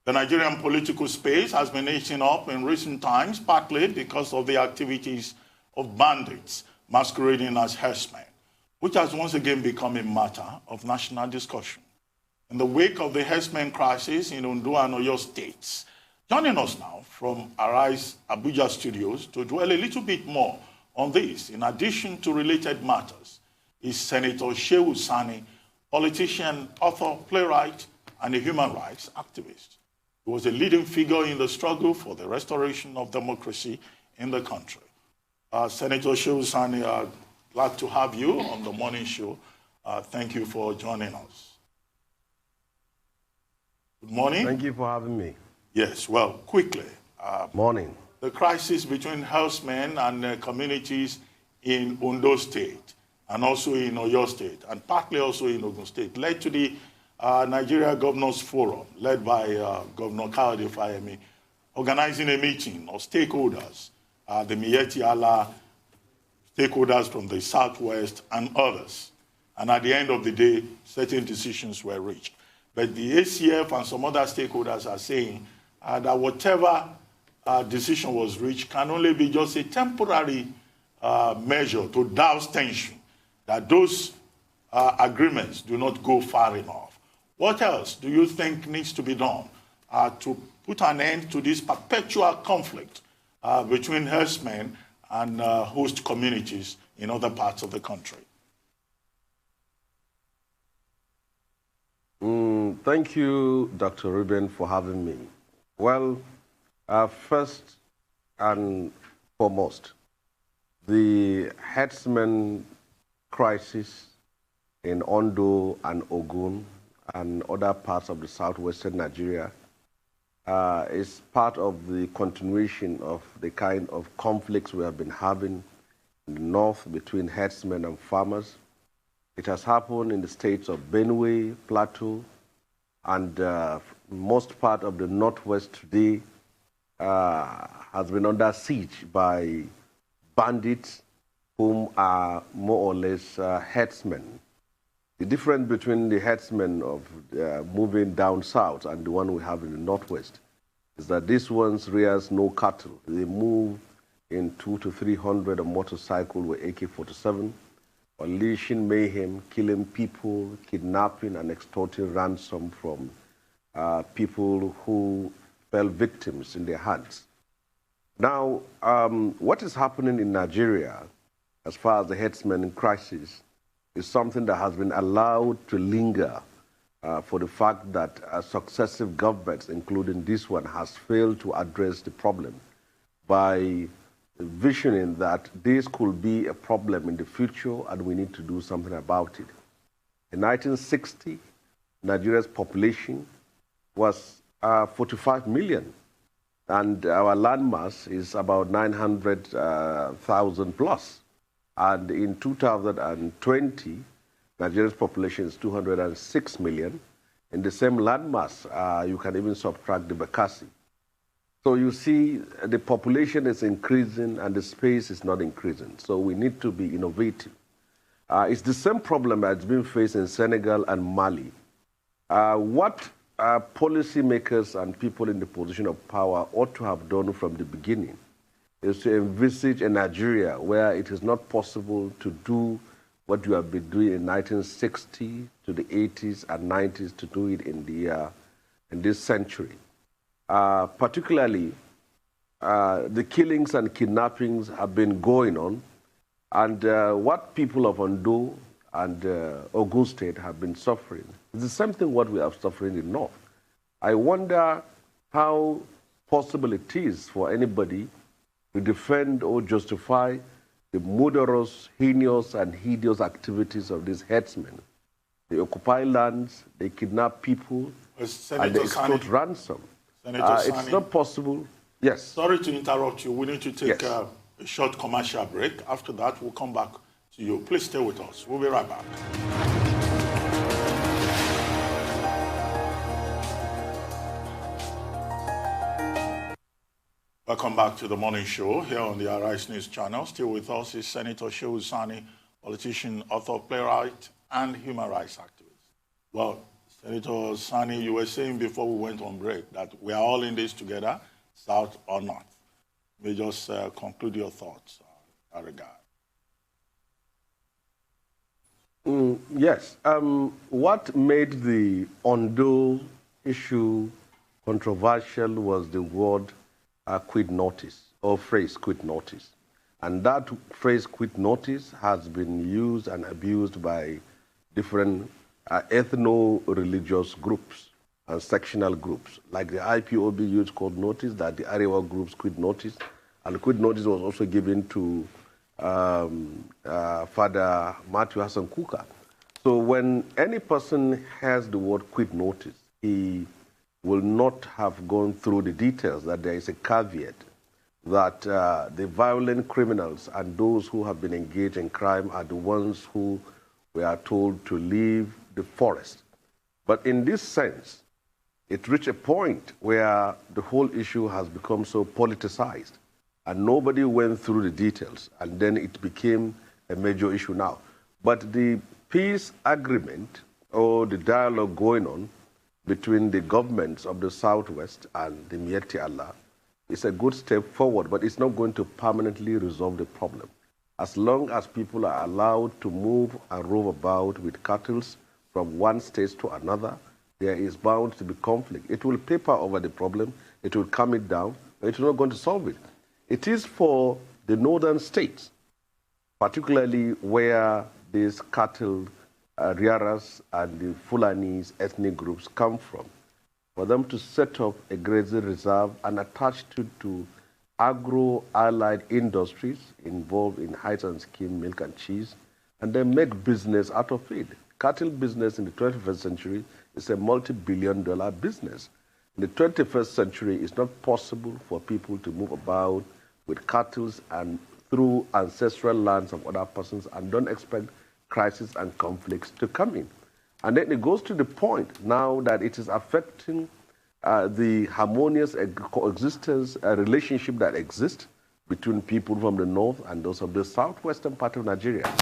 The Nigerian political space has been heating up in recent times, partly because of the activities of bandits masquerading as herdsmen, which has once again become a matter of national discussion. In the wake of the herdsmen crisis in Ondo and Oyo states, joining us now from Arise Abuja studios to dwell a little bit more on this, in addition to related matters, is Senator Shehu Sani, politician, author, playwright, and a human rights activist. He was a leading figure in the struggle for the restoration of democracy in the country. Senator Shehu Sani, glad to have you on the morning show. Thank you for joining us. Good morning. Thank you for having me. Yes, well, quickly. Morning. The crisis between herdsmen and communities in Ondo State and also in Oyo State, and partly also in Ogun State, led to the Nigeria Governors Forum, led by Governor Kayode Fayemi, organizing a meeting of stakeholders, the Miyetti Allah, stakeholders from the Southwest, and others. And at the end of the day, certain decisions were reached. But the ACF and some other stakeholders are saying that whatever decision was reached can only be just a temporary measure to douse tension, that those agreements do not go far enough. What else do you think needs to be done to put an end to this perpetual conflict between herdsmen and host communities in other parts of the country? Thank you, Dr. Ruben, for having me. Well, first and foremost, the herdsmen crisis in Ondo and Ogun and other parts of the southwestern Nigeria is part of the continuation of the kind of conflicts we have been having in the north between herdsmen and farmers. It has happened in the states of Benue, Plateau, and most part of the northwest today has been under siege by bandits whom are more or less herdsmen. The difference between the herdsmen of moving down south and the one we have in the northwest is that these ones rears no cattle. They move in 200 to 300 a motorcycle with AK-47, unleashing mayhem, killing people, kidnapping and extorting ransom from people who fell victims in their hands. Now, what is happening in Nigeria as far as the herdsmen in crisis is something that has been allowed to linger for the fact that successive governments, including this one, has failed to address the problem by visioning that this could be a problem in the future and we need to do something about it. In 1960, Nigeria's population was 45 million, and our landmass is about 900,000 plus. And in 2020, Nigeria's population is 206 million. In the same landmass, you can even subtract the Bakassi. So you see, the population is increasing and the space is not increasing. So we need to be innovative. It's the same problem that's been faced in Senegal and Mali. What policymakers and people in the position of power ought to have done from the beginning is to envisage a Nigeria where it is not possible to do what you have been doing in 1960 to the 80s and 90s to do it in this century. Particularly, the killings and kidnappings have been going on, and what people of Ondo and Ogun State have been suffering is the same thing what we are suffering in North. I wonder how possible it is for anybody to defend or justify the murderous, heinous, and hideous activities of these herdsmen. They occupy lands, they kidnap people, and they extort ransom. It's not possible. Yes. Sorry to interrupt you. We need to take a short commercial break. After that, we'll come back to you. Please stay with us. We'll be right back. Welcome back to the morning show here on the Arise News channel. Still with us is Senator Shehu Sani, politician, author, playwright, and human rights activist. Well, Senator Sani, you were saying before we went on break that we are all in this together, South or North. May just conclude your thoughts in that regard. Yes. What made the Ondo issue controversial was the word quit notice, or phrase quit notice. And that phrase quit notice has been used and abused by different ethno-religious groups and sectional groups. Like the IPOB used quit notice, that the Arewa groups quit notice. And quit notice was also given to Father Matthew Hassan Kuka. So when any person has the word quit notice, he will not have gone through the details, that there is a caveat that the violent criminals and those who have been engaged in crime are the ones who we are told to leave the forest. But in this sense, it reached a point where the whole issue has become so politicized and nobody went through the details, and then it became a major issue now. But the peace agreement or the dialogue going on between the governments of the Southwest and the Miyetti Allah is a good step forward, but it's not going to permanently resolve the problem. As long as people are allowed to move and rove about with cattle from one state to another, there is bound to be conflict. It will paper over the problem, it will calm it down, but it's not going to solve it. It is for the northern states, particularly where these cattle rearers and the Fulanese ethnic groups come from, for them to set up a grazing reserve and attach to agro-allied industries involved in hides and skin, milk and cheese, and then make business out of it. Cattle business in the 21st century is a multi-billion-dollar business. In the 21st century, it's not possible for people to move about with cattle and through ancestral lands of other persons and don't expect crises and conflicts to come in. And then it goes to the point now that it is affecting the harmonious coexistence relationship that exists between people from the north and those of the southwestern part of Nigeria.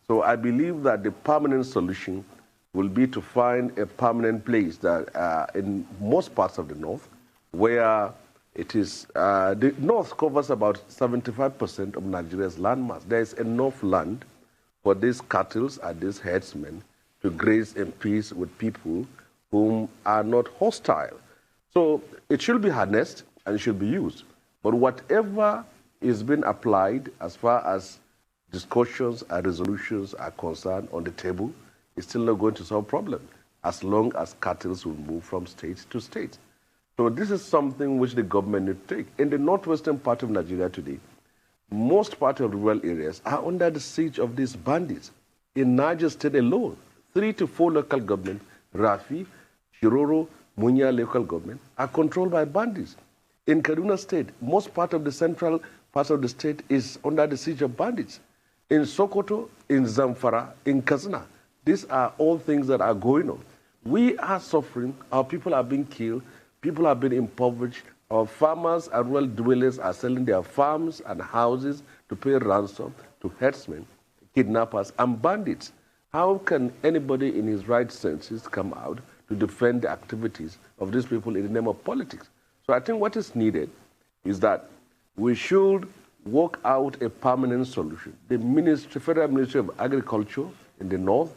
So I believe that the permanent solution will be to find a permanent place that in most parts of the north, where it is, the north covers about 75% of Nigeria's landmass. There is enough land for these cattle and these herdsmen to graze in peace with people whom are not hostile. So it should be harnessed and it should be used. But whatever is being applied as far as discussions and resolutions are concerned on the table is still not going to solve problems as long as cattle will move from state to state. So this is something which the government need to take. In the northwestern part of Nigeria today, most part of rural areas are under the siege of these bandits. In Niger State alone, 3 to 4 local governments, Rafi, Shiroro, Munya local government, are controlled by bandits. In Kaduna State, most part of the central parts of the state is under the siege of bandits. In Sokoto, in Zamfara, in Kaduna, these are all things that are going on. We are suffering, our people are being killed, people are being impoverished, our farmers and rural dwellers are selling their farms and houses to pay ransom to herdsmen, kidnappers, and bandits. How can anybody in his right senses come out to defend the activities of these people in the name of politics? So I think what is needed is that we should work out a permanent solution. The Federal Ministry of Agriculture in the north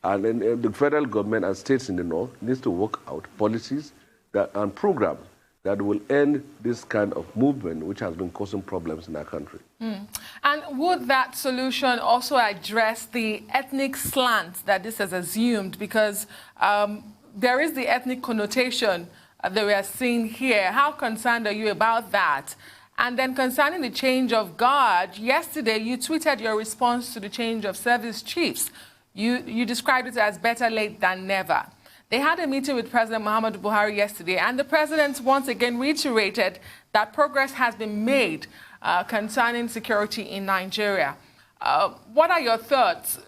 and then the federal government and states in the north needs to work out policies and programs that will end this kind of movement which has been causing problems in our country. And would that solution also address the ethnic slant that this has assumed? Because there is the ethnic connotation that we are seeing here. How concerned are you about that? And then concerning the change of guard, yesterday you tweeted your response to the change of service chiefs. You described it as better late than never. They had a meeting with President Muhammadu Buhari yesterday, and the president once again reiterated that progress has been made concerning security in Nigeria. What are your thoughts?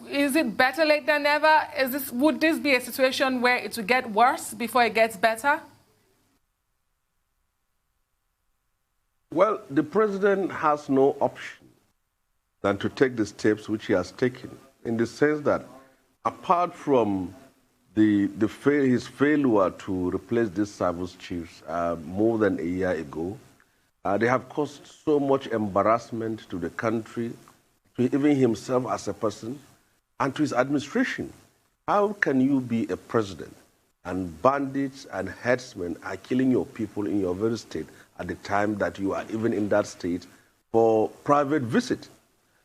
Is it better late than never? Would this be a situation where it will get worse before it gets better? Well, the president has no option than to take the steps which he has taken, in the sense that apart from his failure to replace these service chiefs more than a year ago, they have caused so much embarrassment to the country, to even himself as a person, and to his administration. How can you be a president and bandits and herdsmen are killing your people in your very state at the time that you are even in that state for private visit?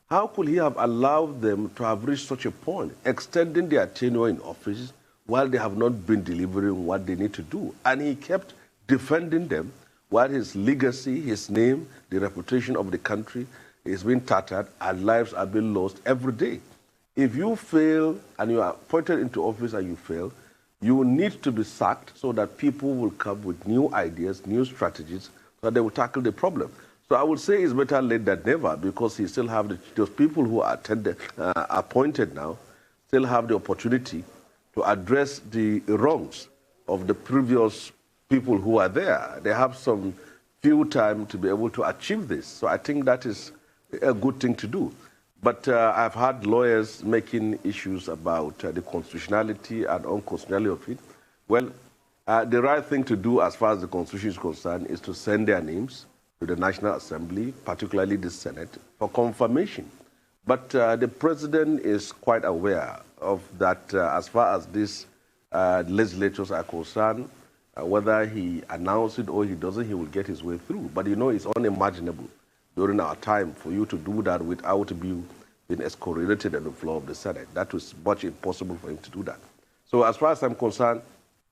How could he have allowed them to have reached such a point, extending their tenure in office while they have not been delivering what they need to do? And he kept defending them while his legacy, his name, the reputation of the country is being tattered and lives are being lost every day. If you fail and you are appointed into office and you fail, you need to be sacked so that people will come with new ideas, new strategies, so that they will tackle the problem. So I would say it's better late than never, because he still have those people who are appointed now still have the opportunity to address the wrongs of the previous people who are there. They have some few time to be able to achieve this. So I think that is a good thing to do. But I've had lawyers making issues about the constitutionality and unconstitutionality of it. Well, the right thing to do as far as the Constitution is concerned is to send their names to the National Assembly, particularly the Senate, for confirmation. But the President is quite aware of that as far as these legislatures are concerned. Whether he announces it or he doesn't, he will get his way through. But you know, it's unimaginable during our time for you to do that without being excoriated on the floor of the Senate. That was much impossible for him to do that. So as far as I'm concerned,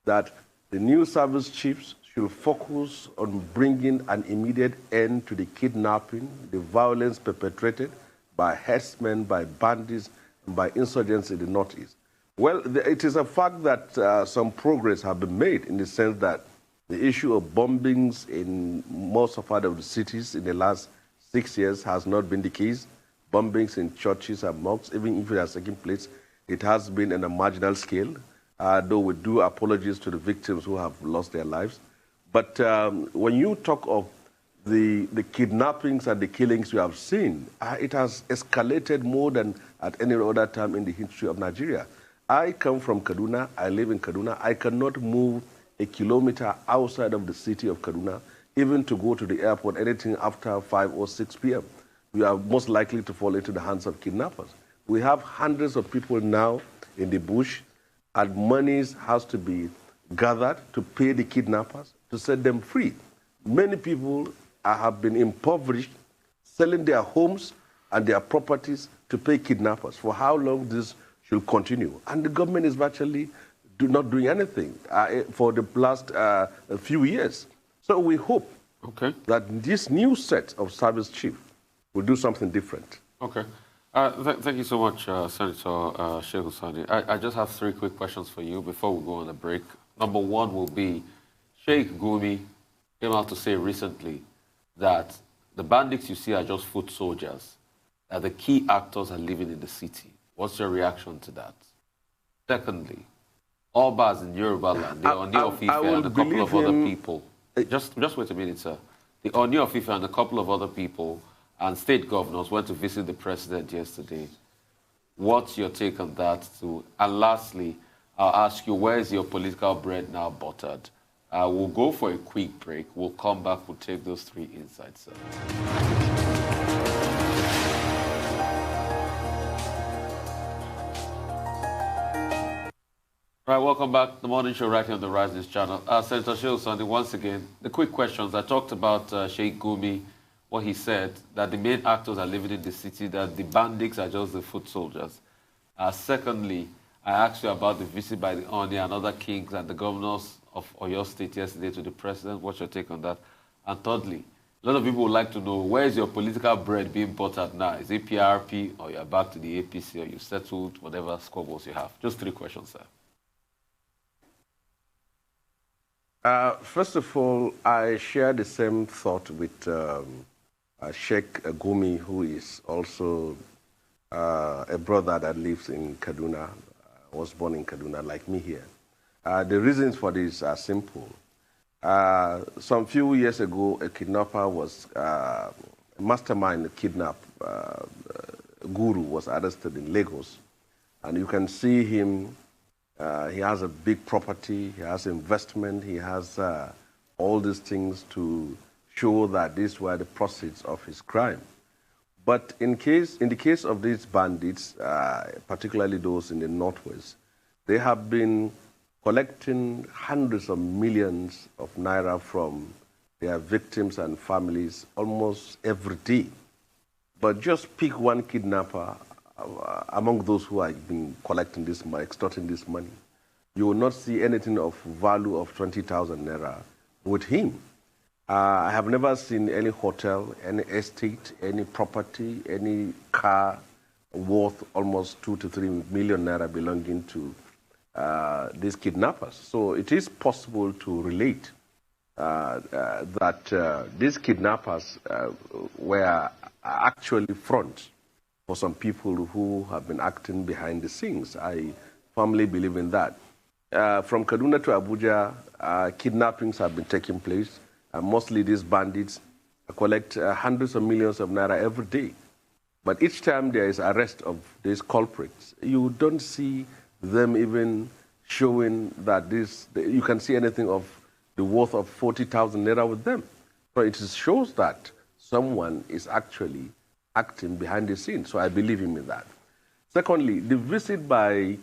that the new service chiefs should focus on bringing an immediate end to the kidnapping, the violence perpetrated by herdsmen, by bandits, and by insurgents in the Northeast. Well, it is a fact that some progress have been made in the sense that the issue of bombings in most of the cities in the last 6 years has not been the case. Bombings in churches and mosques, even if it has taken place, it has been on a marginal scale, though we do apologies to the victims who have lost their lives. But when you talk of the kidnappings and the killings you have seen, it has escalated more than at any other time in the history of Nigeria. I come from Kaduna. I live in Kaduna. I cannot move a kilometer outside of the city of Kaduna, even to go to the airport, anything after 5 or 6 p.m. We are most likely to fall into the hands of kidnappers. We have hundreds of people now in the bush, and monies has to be gathered to pay the kidnappers, to set them free. Many people have been impoverished, selling their homes and their properties to pay kidnappers. For how long this should continue? And the government is virtually not doing anything for the last few years. So we hope that this new set of service chief will do something different. Okay. Thank you so much, Senator Shehu Sani. I just have 3 quick questions for you before we go on a break. Number 1 will be, Sheikh Gumi came out to say recently that the bandits you see are just foot soldiers, that the key actors are living in the city. What's your reaction to that? Secondly, Obas in Yoruba land, the Oni of Ife and a couple of other people. Just wait a minute, sir. The Oni of Ife and a couple of other people and state governors went to visit the president yesterday. What's your take on that too? And lastly, I'll ask you, where is your political bread now buttered? We'll go for a quick break. We'll come back, we'll take those 3 insights, sir. All right, welcome back. The morning show right here on the Rise News channel. Senator Shehu Sani, once again, the quick questions. I talked about Sheikh Gumi, what he said, that the main actors are living in the city, that the bandits are just the foot soldiers. Secondly, I asked you about the visit by the Oni and other kings and the governors of Oyo State yesterday to the president. What's your take on that? And thirdly, a lot of people would like to know, where is your political bread being buttered now? Is it PRP, or you're back to the APC, or you've settled whatever squabbles you have? Just 3 questions, sir. First of all, I share the same thought with Sheikh Gumi, who is also a brother that lives in Kaduna, was born in Kaduna, like me here. The reasons for this are simple. Some few years ago, a kidnapper was, a mastermind kidnap guru was arrested in Lagos. And you can see him He has a big property, he has investment, he has all these things to show that these were the proceeds of his crime. But in the case of these bandits, particularly those in the Northwest, they have been collecting hundreds of millions of naira from their victims and families almost every day. But just pick one kidnapper among those who have been collecting this money, extorting this money. You will not see anything of value of 20,000 naira with him. I have never seen any hotel, any estate, any property, any car worth almost 2 to 3 million naira belonging to these kidnappers. So it is possible to relate that these kidnappers were actually front for some people who have been acting behind the scenes. I firmly believe in that. From Kaduna to Abuja, kidnappings have been taking place. Mostly these bandits collect hundreds of millions of naira every day. But each time there is arrest of these culprits, you don't see them even showing that you can see anything of the worth of 40,000 naira with them. So it shows that someone is actually acting behind the scenes. So I believe him in that. Secondly, the visit by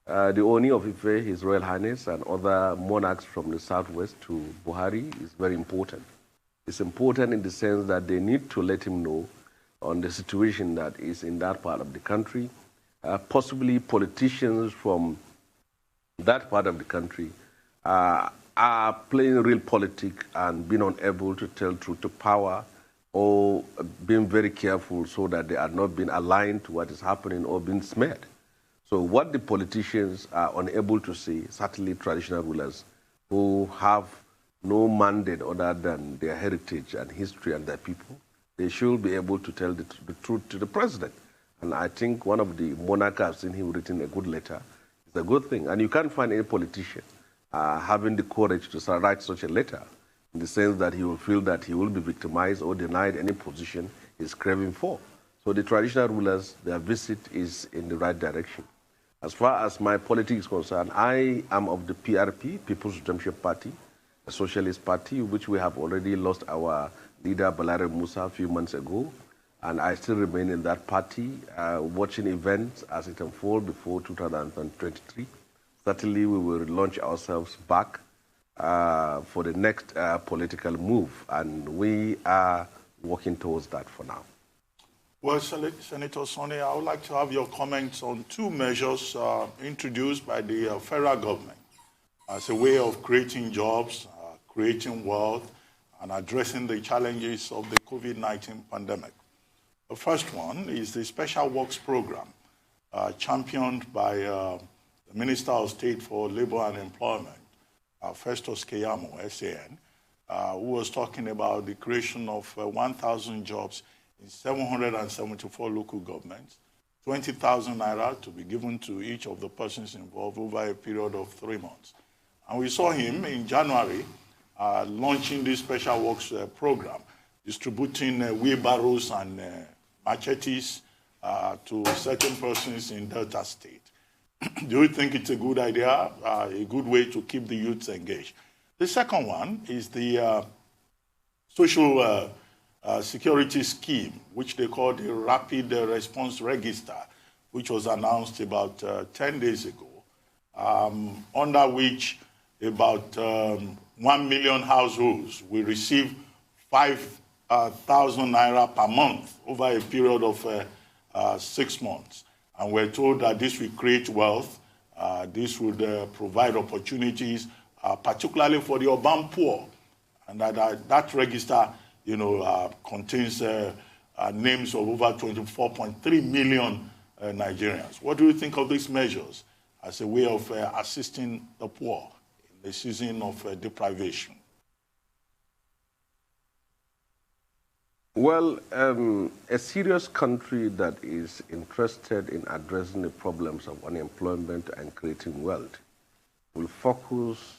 the Oni of Ife, His Royal Highness, and other monarchs from the southwest to Buhari is very important. It's important in the sense that they need to let him know on the situation that is in that part of the country. Possibly politicians from that part of the country are playing real politics and being unable to tell truth to power, or being very careful so that they are not being aligned to what is happening or being smeared. So what the politicians are unable to see, certainly traditional rulers who have no mandate other than their heritage and history and their people, they should be able to tell the truth to the president. And I think one of the monarchs I've seen him written a good letter is a good thing. And you can't find any politician having the courage to write such a letter, in the sense that he will feel that he will be victimized or denied any position he's craving for. So the traditional rulers, their visit is in the right direction. As far as my politics is concerned, I am of the PRP, People's Redemption Party, a socialist party, which we have already lost our leader, Balare Musa, a few months ago. And I still remain in that party, watching events as it unfolds before 2023. Certainly, we will launch ourselves back for the next political move, and we are working towards that for now. Well, Senator Sani, I would like to have your comments on two measures introduced by the federal government as a way of creating jobs, creating wealth, and addressing the challenges of the COVID-19 pandemic. The first one is the Special Works Program, championed by the Minister of State for Labor and Employment, Festus Keyamo, SAN, who was talking about the creation of 1,000 jobs in 774 local governments, 20,000 naira to be given to each of the persons involved over a period of 3 months. And we saw him in January launching this Special Works program, distributing wheelbarrows and machetes to certain persons in Delta State. Do you think it's a good idea, a good way to keep the youths engaged? The second one is the social security scheme, which they call the Rapid Response Register, which was announced about 10 days ago, under which about 1 million households will receive 5,000 naira per month over a period of 6 months. And we're told that this will create wealth, this would provide opportunities, particularly for the urban poor, and that register contains names of over 24.3 million Nigerians. What do you think of these measures as a way of assisting the poor in the season of deprivation? Well, a serious country that is interested in addressing the problems of unemployment and creating wealth will focus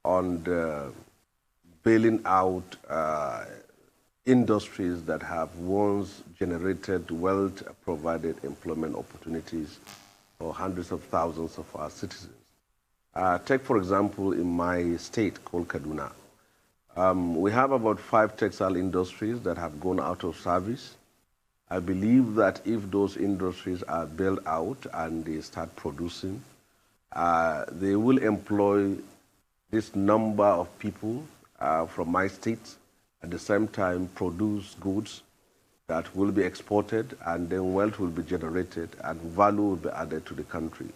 on the bailing out industries that have once generated wealth, provided employment opportunities for hundreds of thousands of our citizens. Take, for example, in my state called Kaduna, we have about 5 textile industries that have gone out of service. I believe that if those industries are built out and they start producing, they will employ this number of people from my state, at the same time produce goods that will be exported, and then wealth will be generated and value will be added to the country.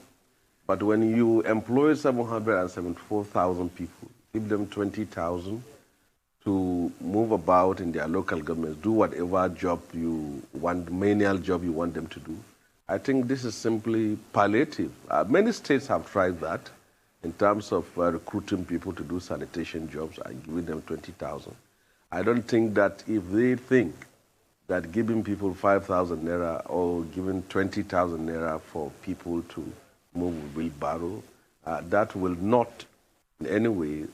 But when you employ 774,000 people, give them 20,000 to move about in their local governments, do whatever job you want, menial job you want them to do, I think this is simply palliative. Many states have tried that in terms of recruiting people to do sanitation jobs and giving them 20,000. I don't think that if they think that giving people 5,000 naira or giving 20,000 naira for people to move with wheelbarrow, that will not in any way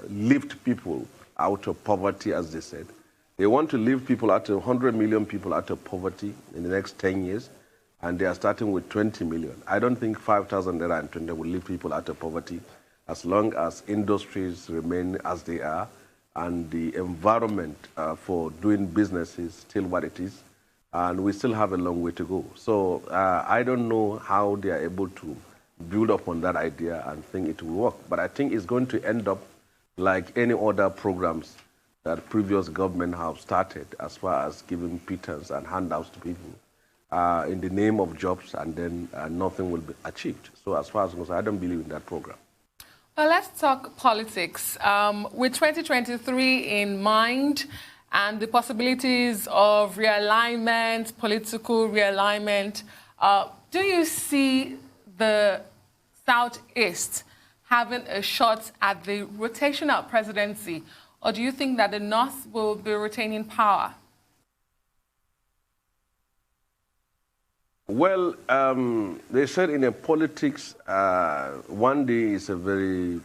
lift people out of poverty, as they said. They want to lift people out of 100 million people out of poverty in the next 10 years, and they are starting with 20 million. I don't think 5,000 naira and 20 will lift people out of poverty as long as industries remain as they are and the environment for doing business is still what it is, and we still have a long way to go. So I don't know how they are able to build upon that idea and think it will work, but I think it's going to end up like any other programs that previous government have started as far as giving pittance and handouts to people in the name of jobs, and then nothing will be achieved. So as far as I'm concerned, I don't believe in that program. Well, let's talk politics. With 2023 in mind and the possibilities of realignment, political realignment, do you see the Southeast having a shot at the rotational presidency, or do you think that the North will be retaining power? Well, they said in a politics, one day is a very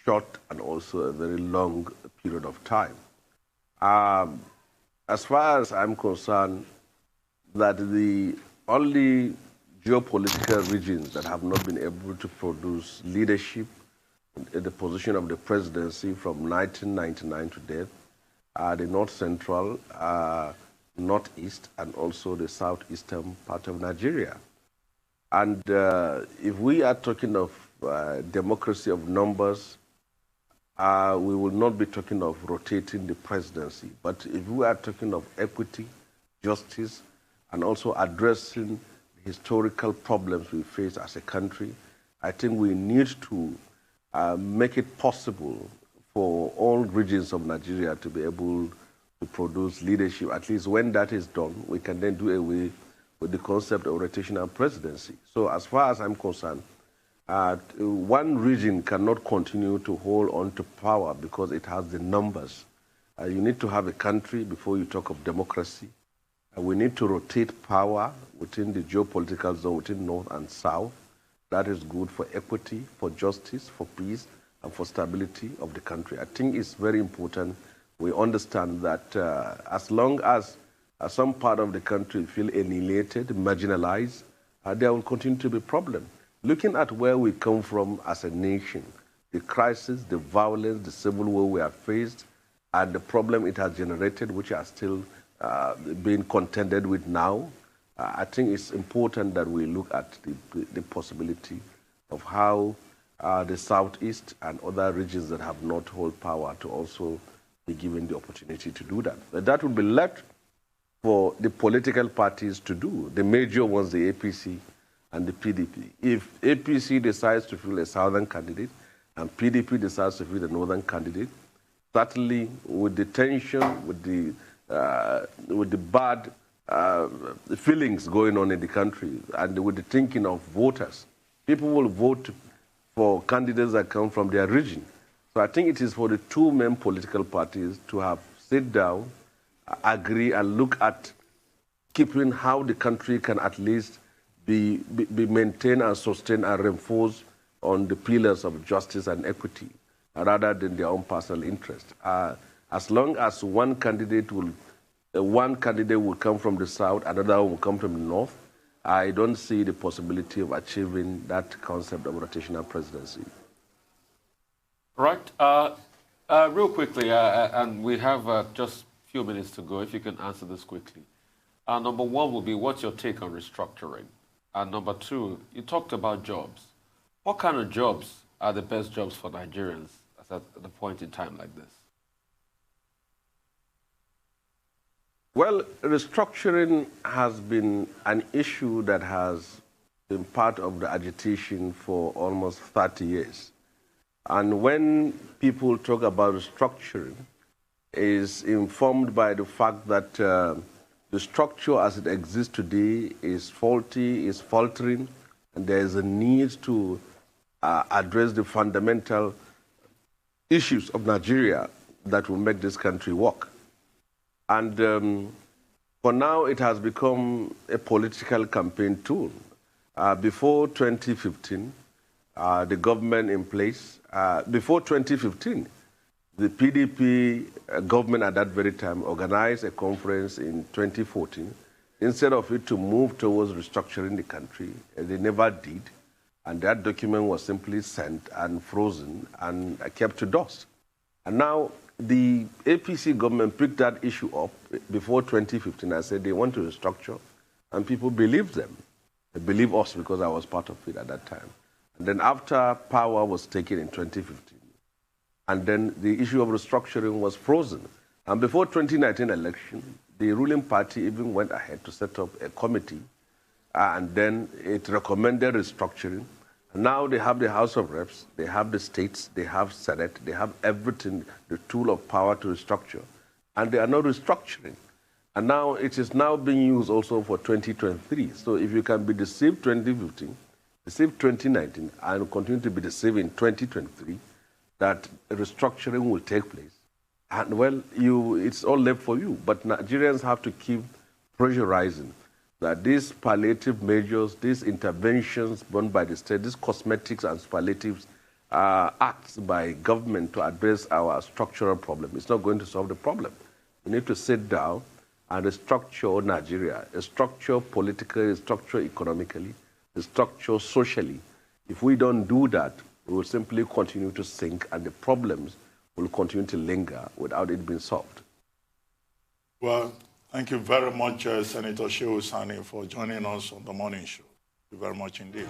short and also a very long period of time. As far as I'm concerned, that the only geopolitical regions that have not been able to produce leadership in the position of the presidency from 1999 to date are the North Central, Northeast, and also the southeastern part of Nigeria. And if we are talking of democracy of numbers, we will not be talking of rotating the presidency. But if we are talking of equity, justice, and also addressing the historical problems we face as a country, I think we need to make it possible for all regions of Nigeria to be able to produce leadership. At least when that is done, we can then do away with the concept of rotational presidency. So as far as I'm concerned, one region cannot continue to hold on to power because it has the numbers. You need to have a country before you talk of democracy. We need to rotate power within the geopolitical zone, within North and South. That is good for equity, for justice, for peace, and for stability of the country. I think it's very important we understand that as long as some part of the country feel annihilated, marginalized, there will continue to be problems. Looking at where we come from as a nation, the crisis, the violence, the civil war we have faced, and the problem it has generated, which are still being contended with now, I think it's important that we look at the possibility of how the Southeast and other regions that have not held power to also be given the opportunity to do that. But that will be left for the political parties to do, the major ones, the APC and the PDP. If APC decides to field a southern candidate and PDP decides to field a northern candidate, certainly with the tension, with the bad feelings going on in the country and with the thinking of voters, people will vote for candidates that come from their region. So I think it is for the two main political parties to have sit down, agree, and look at keeping how the country can at least be maintained and sustained and reinforced on the pillars of justice and equity, rather than their own personal interest. As long as one candidate will come from the south, another one will come from the north, I don't see the possibility of achieving that concept of rotational presidency. Right. Real quickly, and we have just a few minutes to go, if you can answer this quickly. Number one will be, what's your take on restructuring? And number two, you talked about jobs. What kind of jobs are the best jobs for Nigerians at a point in time like this? Well, restructuring has been an issue that has been part of the agitation for almost 30 years. And when people talk about restructuring, is informed by the fact that the structure as it exists today is faulty, is faltering, and there is a need to address the fundamental issues of Nigeria that will make this country work. And for now, it has become a political campaign tool. Before 2015, the government in place, before 2015, the PDP government at that very time organized a conference in 2014. Instead of it to move towards restructuring the country, they never did. And that document was simply sent and frozen and kept to dust. And now the APC government picked that issue up before 2015 and said they want to restructure, and people believed them. They believed us because I was part of it at that time. And then after power was taken in 2015, and then the issue of restructuring was frozen. And before 2019 election, the ruling party even went ahead to set up a committee, and then it recommended restructuring. And now they have the House of Reps, they have the states, they have Senate, they have everything, the tool of power to restructure, and they are not restructuring. And now it is now being used also for 2023. So if you can be deceived 2015, deceived 2019, and continue to be deceived in 2023, that restructuring will take place. And well, it's all left for you. But Nigerians have to keep pressurizing that these palliative measures, these interventions done by the state, these cosmetics and palliative acts by government to address our structural problem, it's not going to solve the problem. We need to sit down and restructure Nigeria, restructure politically, restructure economically, restructure socially. If we don't do that, we will simply continue to sink, and the problems will continue to linger without it being solved. Well, thank you very much, Senator Shehu Sani, for joining us on the morning show. Thank you very much indeed.